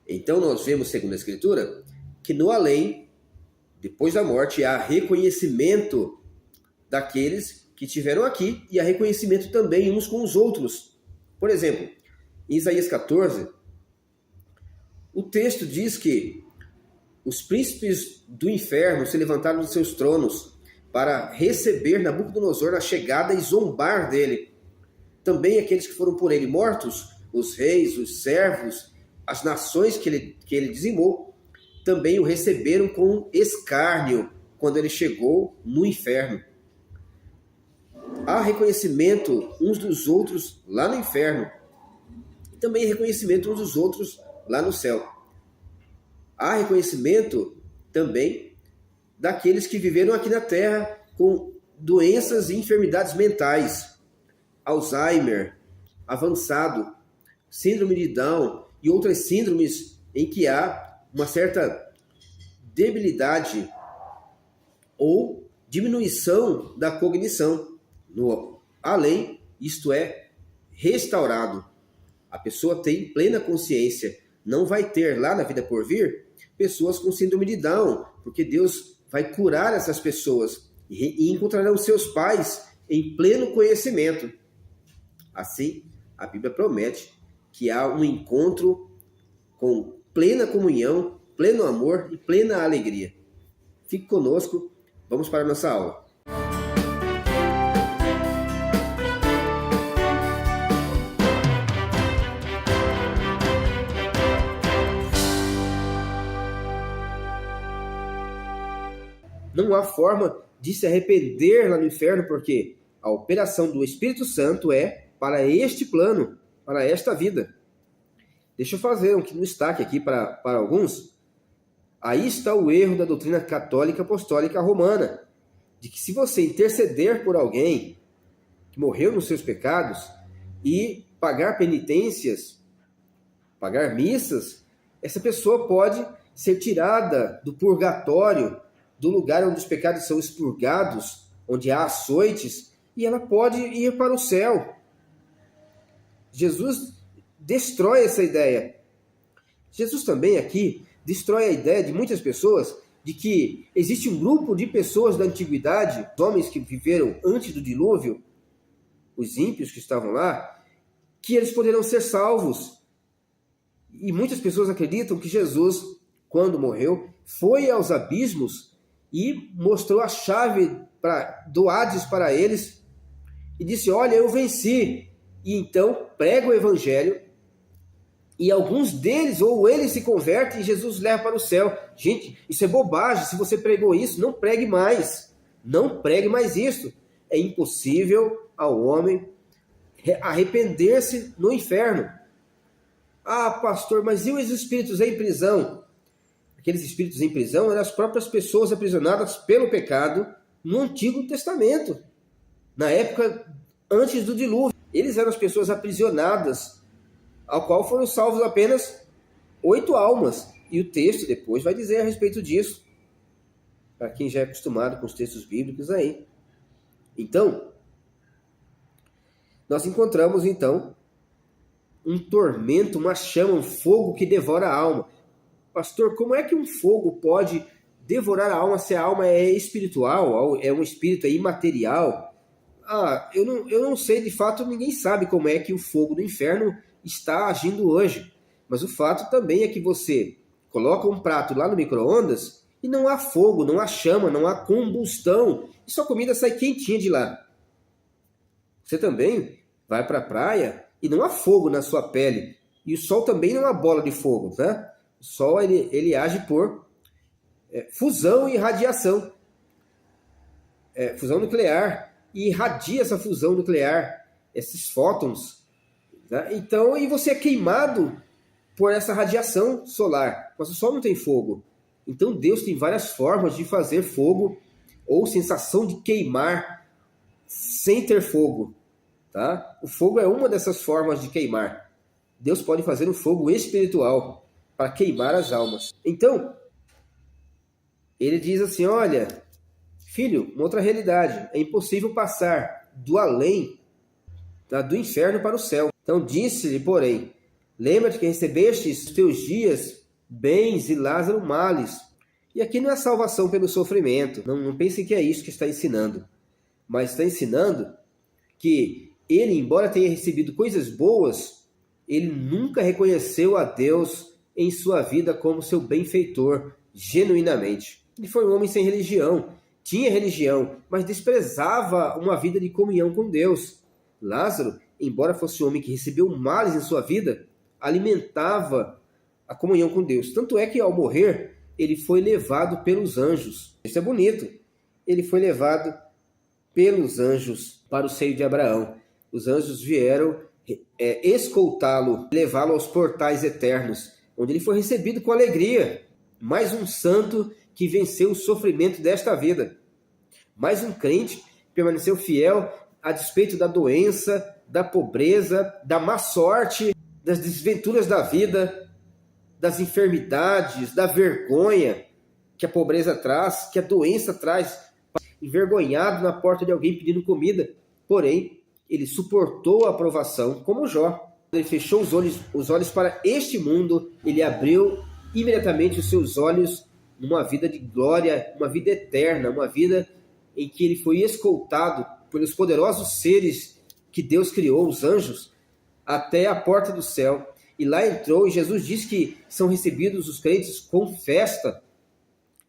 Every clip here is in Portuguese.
Então nós vemos, segundo a Escritura, que no além, depois da morte, há reconhecimento daqueles que tiveram aqui e há reconhecimento também uns com os outros. Por exemplo, em Isaías 14, o texto diz que os príncipes do inferno se levantaram dos seus tronos para receber Nabucodonosor na chegada e zombar dele. Também aqueles que foram por ele mortos, os reis, os servos, as nações que ele dizimou, também o receberam com escárnio quando ele chegou no inferno. Há reconhecimento uns dos outros lá no inferno e também reconhecimento uns dos outros lá no céu. Há reconhecimento também daqueles que viveram aqui na Terra com doenças e enfermidades mentais, Alzheimer, avançado, síndrome de Down e outras síndromes em que há uma certa debilidade ou diminuição da cognição. No além, isto é restaurado. A pessoa tem plena consciência. Não vai ter lá na vida por vir pessoas com síndrome de Down, porque Deus vai curar essas pessoas e encontrarão seus pais em pleno conhecimento. Assim, a Bíblia promete que há um encontro com plena comunhão, pleno amor e plena alegria. Fique conosco, vamos para a nossa aula. Não há forma de se arrepender lá no inferno, porque a operação do Espírito Santo é para este plano, para esta vida. Deixa eu fazer um destaque aqui para alguns. Aí está o erro da doutrina católica apostólica romana, de que se você interceder por alguém que morreu nos seus pecados e pagar penitências, pagar missas, essa pessoa pode ser tirada do purgatório, do lugar onde os pecados são expurgados, onde há açoites, e ela pode ir para o céu. Jesus destrói essa ideia. Jesus também aqui destrói a ideia de muitas pessoas de que existe um grupo de pessoas da antiguidade, homens que viveram antes do dilúvio, os ímpios que estavam lá, que eles poderão ser salvos. E muitas pessoas acreditam que Jesus, quando morreu, foi aos abismos e mostrou a chave do Hades para eles e disse: olha, eu venci. E então prega o evangelho e alguns deles, ou eles se convertem e Jesus leva para o céu. Gente, isso é bobagem. Se você pregou isso, não pregue mais. Não pregue mais isso. É impossível ao homem arrepender-se no inferno. Ah, pastor, mas e os espíritos em prisão? Aqueles espíritos em prisão eram as próprias pessoas aprisionadas pelo pecado no Antigo Testamento. Na época antes do dilúvio, eles eram as pessoas aprisionadas, ao qual foram salvos apenas 8 almas. E o texto depois vai dizer a respeito disso, para quem já é acostumado com os textos bíblicos aí. Então, nós encontramos então um tormento, uma chama, um fogo que devora a alma. Pastor, como é que um fogo pode devorar a alma se a alma é espiritual, é um espírito, é imaterial? Eu não sei, de fato ninguém sabe como é que o fogo do inferno está agindo hoje. Mas o fato também é que você coloca um prato lá no micro-ondas e não há fogo, não há chama, não há combustão. E sua comida sai quentinha de lá. Você também vai para a praia e não há fogo na sua pele. E o sol também não é uma bola de fogo, né? O sol ele age por fusão e radiação. Fusão nuclear. E irradia essa fusão nuclear, esses fótons. Né? Então, e você é queimado por essa radiação solar. Mas o sol não tem fogo. Então Deus tem várias formas de fazer fogo ou sensação de queimar sem ter fogo. Tá? O fogo é uma dessas formas de queimar. Deus pode fazer um fogo espiritual para queimar as almas. Então, ele diz assim, olha, filho, uma outra realidade, é impossível passar do além, do inferno para o céu. Então disse-lhe, porém, Lembra-te que recebestes os teus dias bens e Lázaro males. E aqui não é salvação pelo sofrimento. Não pensem que é isso que está ensinando. Mas está ensinando que ele, embora tenha recebido coisas boas, ele nunca reconheceu a Deus em sua vida como seu benfeitor, genuinamente. Ele foi um homem sem religião, tinha religião, mas desprezava uma vida de comunhão com Deus. Lázaro, embora fosse um homem que recebeu males em sua vida, alimentava a comunhão com Deus. Tanto é que ao morrer, ele foi levado pelos anjos. Isso é bonito. Ele foi levado pelos anjos para o seio de Abraão. Os anjos vieram escoltá-lo, levá-lo aos portais eternos, onde ele foi recebido com alegria. Mais um santo que venceu o sofrimento desta vida. Mais um crente que permaneceu fiel a despeito da doença, da pobreza, da má sorte, das desventuras da vida, das enfermidades, da vergonha que a pobreza traz, que a doença traz, envergonhado na porta de alguém pedindo comida. Porém, ele suportou a provação, como Jó. Ele fechou os olhos para este mundo, ele abriu imediatamente os seus olhos numa vida de glória, uma vida eterna, uma vida em que ele foi escoltado pelos poderosos seres que Deus criou, os anjos, até a porta do céu. E lá entrou, e Jesus diz que são recebidos os crentes com festa.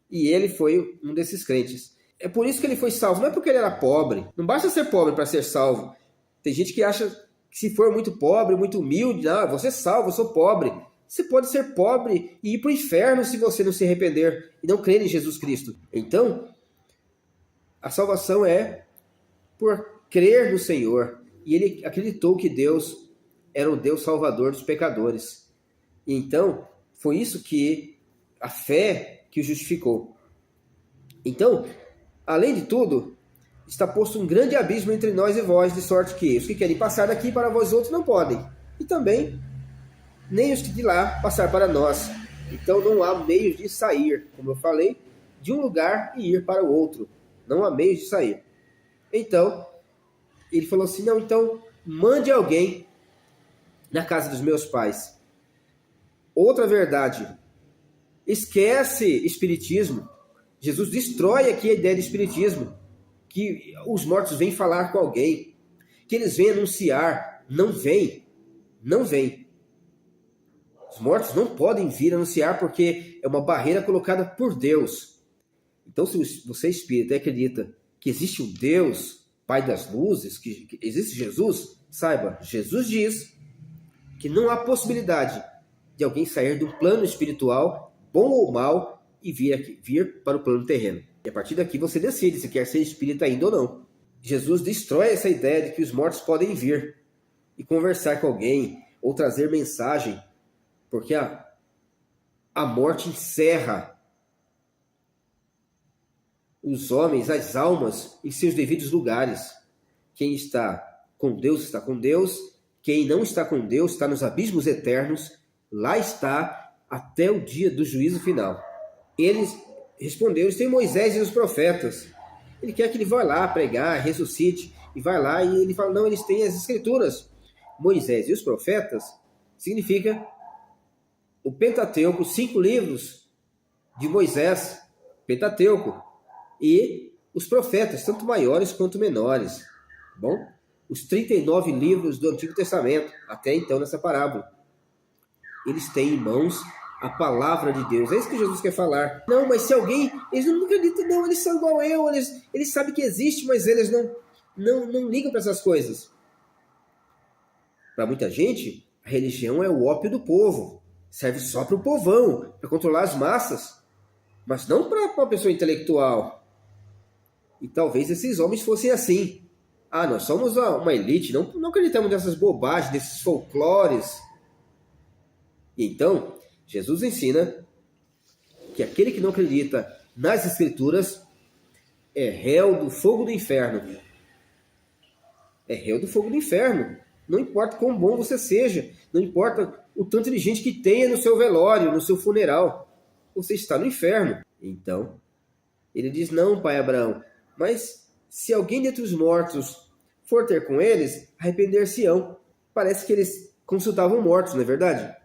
E ele foi um desses crentes. É por isso que ele foi salvo, não é porque ele era pobre. Não basta ser pobre para ser salvo. Tem gente que acha que se for muito pobre, muito humilde, você é salvo, eu sou pobre. Você pode ser pobre e ir para o inferno se você não se arrepender e não crer em Jesus Cristo. Então, a salvação é por crer no Senhor. E ele acreditou que Deus era o Deus salvador dos pecadores. E então, foi isso que a fé que o justificou. Então, além de tudo, está posto um grande abismo entre nós e vós, de sorte que os que querem passar daqui para vós outros não podem. E também, nem os que de lá passar para nós. Então não há meios de sair, como eu falei, de um lugar e ir para o outro. Não há meios de sair. Então, ele falou assim, não, então mande alguém na casa dos meus pais. Outra verdade, esquece espiritismo. Jesus destrói aqui a ideia de espiritismo, que os mortos vêm falar com alguém, que eles vêm anunciar. Não vem. Os mortos não podem vir anunciar porque é uma barreira colocada por Deus. Então, se você espírita e acredita que existe um Deus, Pai das luzes, que existe Jesus, saiba, Jesus diz que não há possibilidade de alguém sair do plano espiritual, bom ou mal, e vir para o plano terreno. E a partir daqui você decide se quer ser espírita ainda ou não. Jesus destrói essa ideia de que os mortos podem vir e conversar com alguém ou trazer mensagem, porque a morte encerra os homens, as almas, em seus devidos lugares. Quem está com Deus, quem não está com Deus está nos abismos eternos, lá está até o dia do juízo final. Eles responderam, eles têm Moisés e os profetas. Ele quer que ele vá lá pregar, ressuscite, e vai lá, e ele fala, não, eles têm as escrituras. Moisés e os profetas significa o Pentateuco, 5 livros de Moisés, Pentateuco, e os profetas, tanto maiores quanto menores. Bom, os 39 livros do Antigo Testamento, até então nessa parábola. Eles têm em mãos a palavra de Deus. É isso que Jesus quer falar. Não, mas se alguém... Eles não acreditam, não, eles são igual eu, eles sabem que existe, mas eles não ligam para essas coisas. Para muita gente, a religião é o ópio do povo. Serve só para o povão, para controlar as massas. Mas não para uma pessoa intelectual. E talvez esses homens fossem assim. Nós somos uma elite, não acreditamos nessas bobagens, nesses folclores. Então, Jesus ensina que aquele que não acredita nas Escrituras é réu do fogo do inferno. É réu do fogo do inferno. Não importa quão bom você seja, não importa o tanto de gente que tenha no seu velório, no seu funeral, você está no inferno. Então, ele diz, não, pai Abraão, mas se alguém dentre os mortos for ter com eles, arrepender-se-ão. Parece que eles consultavam mortos, não é verdade?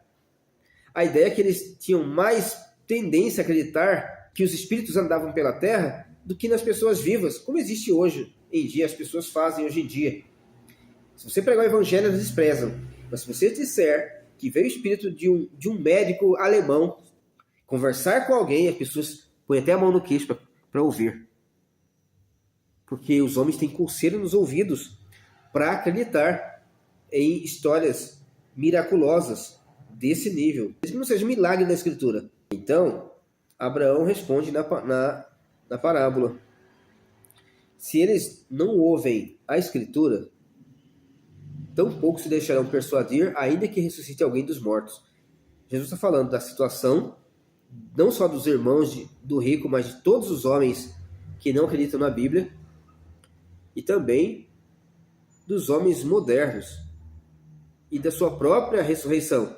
A ideia é que eles tinham mais tendência a acreditar que os espíritos andavam pela terra do que nas pessoas vivas, como existe hoje em dia, as pessoas fazem hoje em dia. Se você pregar o evangelho, eles desprezam. Mas se você disser que veio o espírito de um médico alemão conversar com alguém, as pessoas põem até a mão no queixo para ouvir. Porque os homens têm coceira nos ouvidos para acreditar em histórias miraculosas desse nível. Mesmo que não seja um milagre na Escritura. Então, Abraão responde na parábola. Se eles não ouvem a Escritura, tampouco se deixarão persuadir, ainda que ressuscite alguém dos mortos. Jesus está falando da situação, não só dos irmãos do rico, mas de todos os homens que não acreditam na Bíblia, e também dos homens modernos, e da sua própria ressurreição,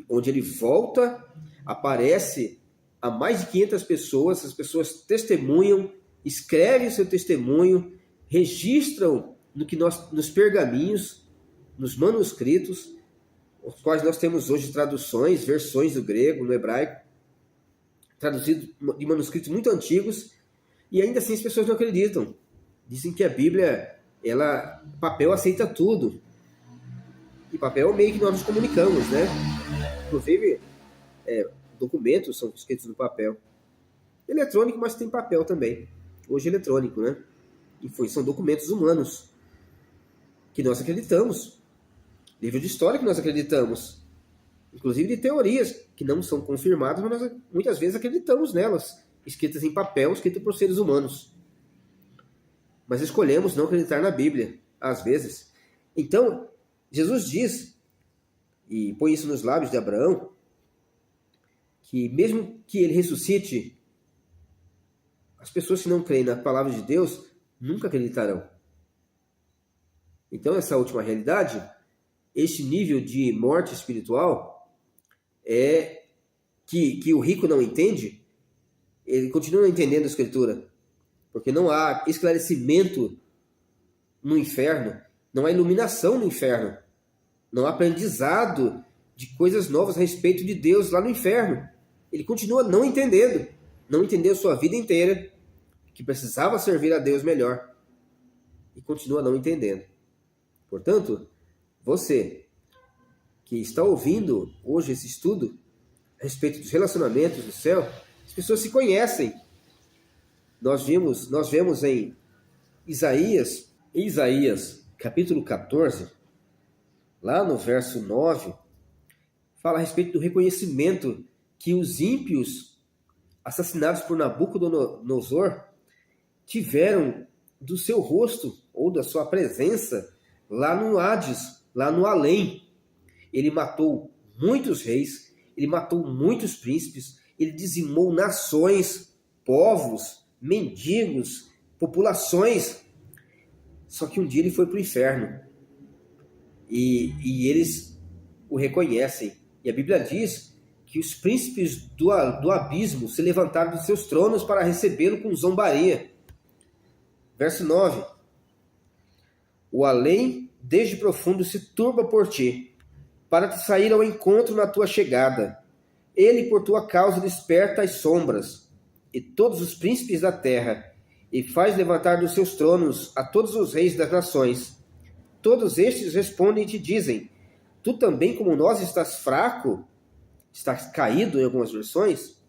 onde ele volta, aparece a mais de 500 pessoas, as pessoas testemunham, escrevem o seu testemunho, registram nos pergaminhos, nos manuscritos, os quais nós temos hoje traduções, versões do grego, no hebraico, traduzido de manuscritos muito antigos, e ainda assim as pessoas não acreditam. Dizem que a Bíblia, papel aceita tudo. E papel é o meio que nós nos comunicamos, né? Inclusive, documentos são escritos no papel. Eletrônico, mas tem papel também. Hoje é eletrônico, né? E são documentos humanos que nós acreditamos. Livro de história que nós acreditamos. Inclusive de teorias que não são confirmadas, mas nós muitas vezes acreditamos nelas. Escritas em papel, escritas por seres humanos. Mas escolhemos não acreditar na Bíblia, às vezes. Então, Jesus diz, e põe isso nos lábios de Abraão, que mesmo que ele ressuscite, as pessoas que não creem na palavra de Deus nunca acreditarão. Então, essa última realidade, este nível de morte espiritual, que o rico não entende, ele continua não entendendo a Escritura, porque não há esclarecimento no inferno, não há iluminação no inferno, não há aprendizado de coisas novas a respeito de Deus lá no inferno. Ele continua não entendendo, não entendeu sua vida inteira, que precisava servir a Deus melhor, e continua não entendendo. Portanto, você que está ouvindo hoje esse estudo a respeito dos relacionamentos do céu, as pessoas se conhecem. Nós vemos em Isaías, capítulo 14, lá no verso 9, fala a respeito do reconhecimento que os ímpios assassinados por Nabucodonosor tiveram do seu rosto ou da sua presença lá no Hades, lá no além. Ele matou muitos reis, ele matou muitos príncipes, ele dizimou nações, povos, mendigos, populações. Só que um dia ele foi para o inferno. E eles o reconhecem. E a Bíblia diz que os príncipes do abismo se levantaram dos seus tronos para recebê-lo com zombaria. Verso 9. O além, desde profundo, se turba por ti, para te sair ao encontro na tua chegada. Ele, por tua causa, desperta as sombras, e todos os príncipes da terra, e faz levantar dos seus tronos a todos os reis das nações. Todos estes respondem e te dizem, tu também como nós estás fraco? Estás caído em algumas versões?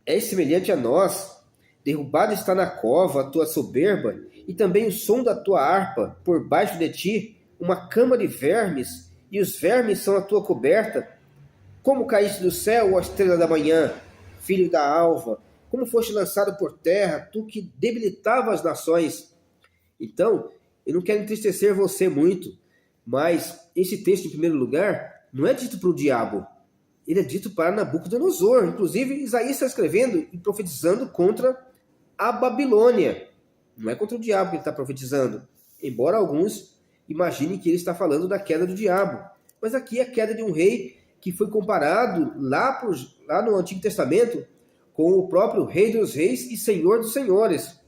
És semelhante a nós, derrubada está na cova a tua soberba, e também o som da tua harpa, por baixo de ti, uma cama de vermes, e os vermes são a tua coberta. Como caíste do céu, ó estrela da manhã, filho da alva, como foste lançado por terra, tu que debilitava as nações. Então, eu não quero entristecer você muito, mas esse texto, em primeiro lugar, não é dito para o diabo, ele é dito para Nabucodonosor. Inclusive, Isaías está escrevendo e profetizando contra a Babilônia. Não é contra o diabo que ele está profetizando, embora alguns imaginem que ele está falando da queda do diabo. Mas aqui é a queda de um rei que foi comparado lá no Antigo Testamento com o próprio Rei dos Reis e Senhor dos Senhores.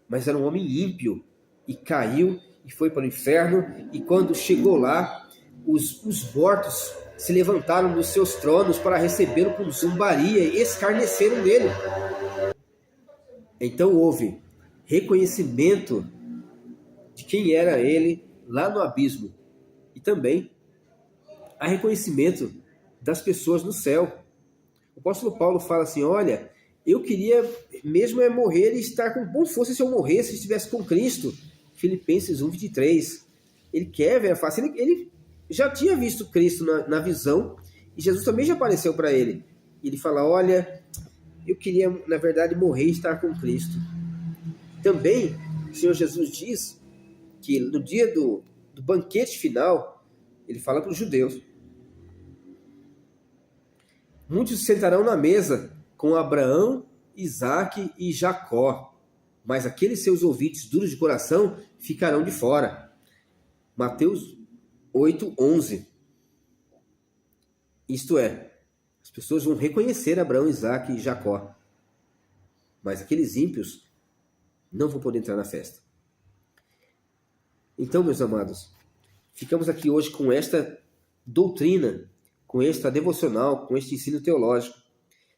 Mas era um homem ímpio e caiu e foi para o inferno, e quando chegou lá, os mortos se levantaram dos seus tronos para recebê-lo com zombaria e escarneceram dele. Então houve reconhecimento de quem era ele lá no abismo, e também há reconhecimento das pessoas no céu. O apóstolo Paulo fala assim: olha, eu queria mesmo morrer e estar com bom fosse se eu morresse, se estivesse com Cristo. Filipenses 1:23. Ele quer ver a face. Ele já tinha visto Cristo na visão, e Jesus também já apareceu para ele. E ele fala: olha, eu queria, na verdade, morrer e estar com Cristo. Também o Senhor Jesus diz que no dia do banquete final, ele fala para os judeus: muitos se sentarão na mesa com Abraão, Isaque e Jacó, mas aqueles seus ouvintes duros de coração ficarão de fora. Mateus 8:11. Isto é, as pessoas vão reconhecer Abraão, Isaque e Jacó, mas aqueles ímpios não vão poder entrar na festa. Então, meus amados, ficamos aqui hoje com esta doutrina, com esta devocional, com este ensino teológico,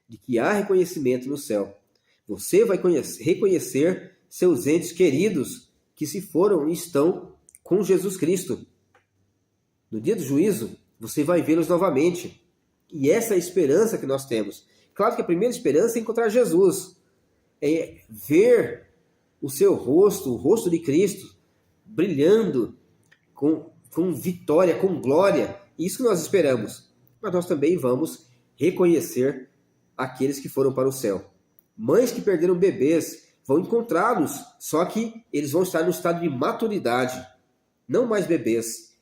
de que há reconhecimento no céu. Você vai reconhecer seus entes queridos que se foram e estão com Jesus Cristo. No dia do juízo, você vai vê-los novamente. E essa é a esperança que nós temos. Claro que a primeira esperança é encontrar Jesus. É ver o seu rosto, o rosto de Cristo, brilhando com vitória, com glória. Isso que nós esperamos. Mas nós também vamos reconhecer aqueles que foram para o céu. Mães que perderam bebês vão encontrá-los, só que eles vão estar no estado de maturidade, não mais bebês.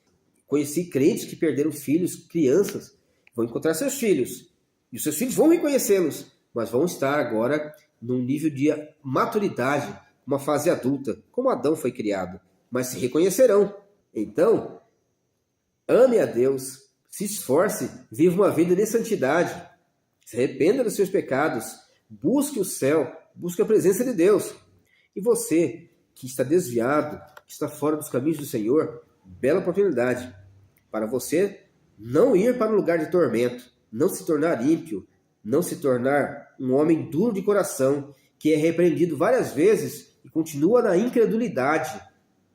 Conheci crentes que perderam filhos, crianças, vão encontrar seus filhos, e os seus filhos vão reconhecê-los, mas vão estar agora num nível de maturidade, uma fase adulta, como Adão foi criado, mas se reconhecerão. Então, ame a Deus, se esforce, viva uma vida de santidade, se arrependa dos seus pecados, busque o céu, busque a presença de Deus. E você que está desviado, que está fora dos caminhos do Senhor, bela oportunidade para você não ir para um lugar de tormento, não se tornar ímpio, não se tornar um homem duro de coração, que é repreendido várias vezes e continua na incredulidade,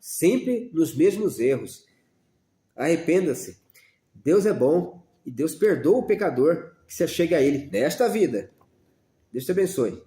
sempre nos mesmos erros. Arrependa-se. Deus é bom e Deus perdoa o pecador que se achega a Ele nesta vida. Deus te abençoe.